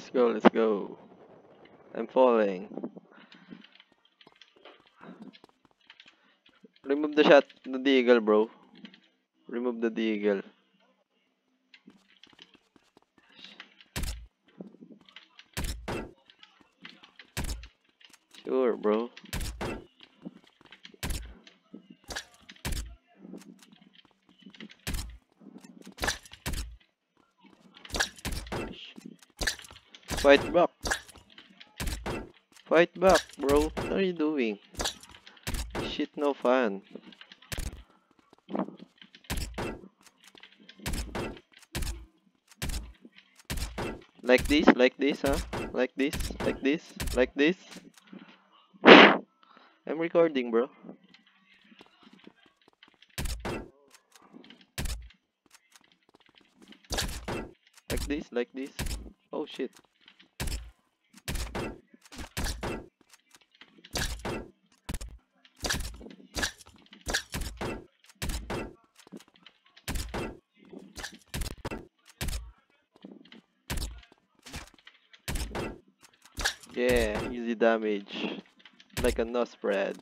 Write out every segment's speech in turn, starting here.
Let's go, let's go. I'm falling. Remove the shot, the deagle, bro. Remove the deagle. Sure, bro. Fight back. Fight back, bro. What are you doing? This shit no fun. Like this, huh? Like this, like this, like this. I'm recording, bro. Like this, like this. Oh shit. Yeah, easy damage. Like a no spread.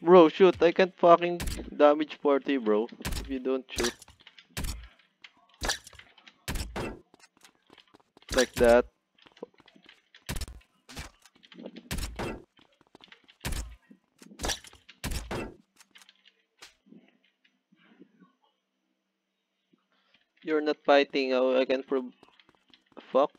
Bro, shoot. I can't fucking damage 40, bro. If you don't shoot like that. You're not fighting. How I can prove. Fuck.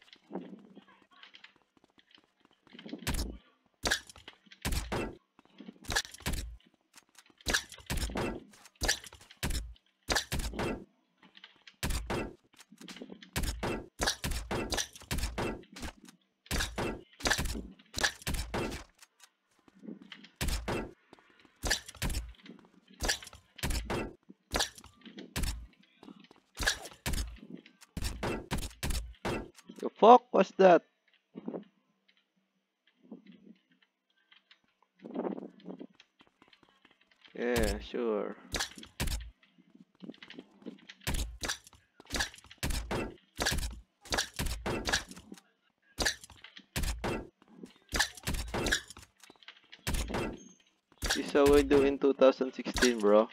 The fuck was that? Yeah, sure. This is how I do in 2016, bro.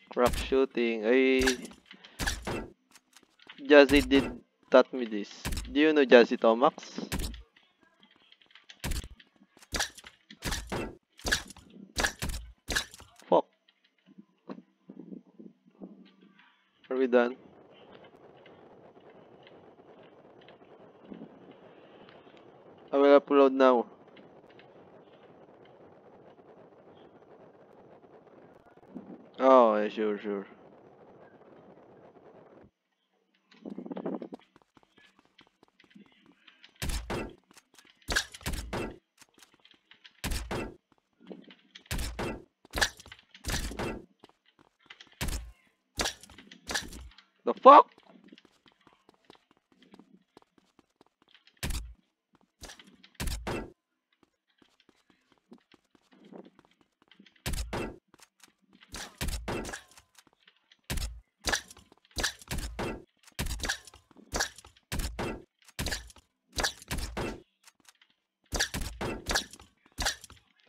Crack shooting. Jazzy did taught me this. Do you know Jazzy Tomax? Fuck. Are we done? I will upload now. Oh, yeah, sure, sure. The fuck?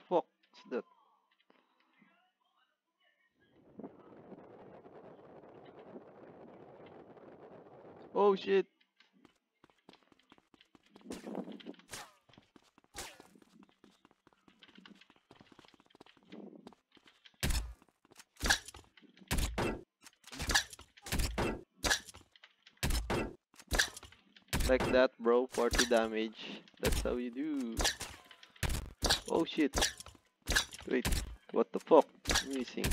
Fuck. What's that? Oh shit. Like that, bro. 40 damage. That's how you do. Oh shit. Wait. What the fuck? I'm missing.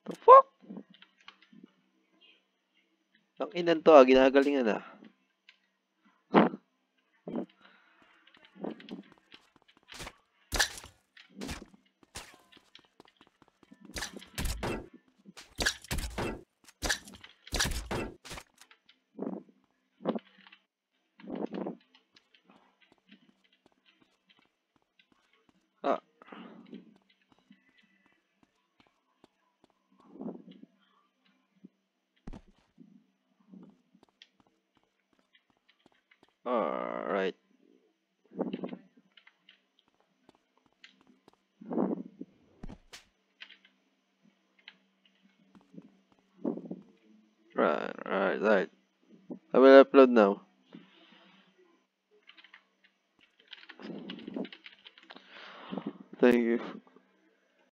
The fuck? Ang inan to ginagalingan ah. Right. I will upload now. Thank you.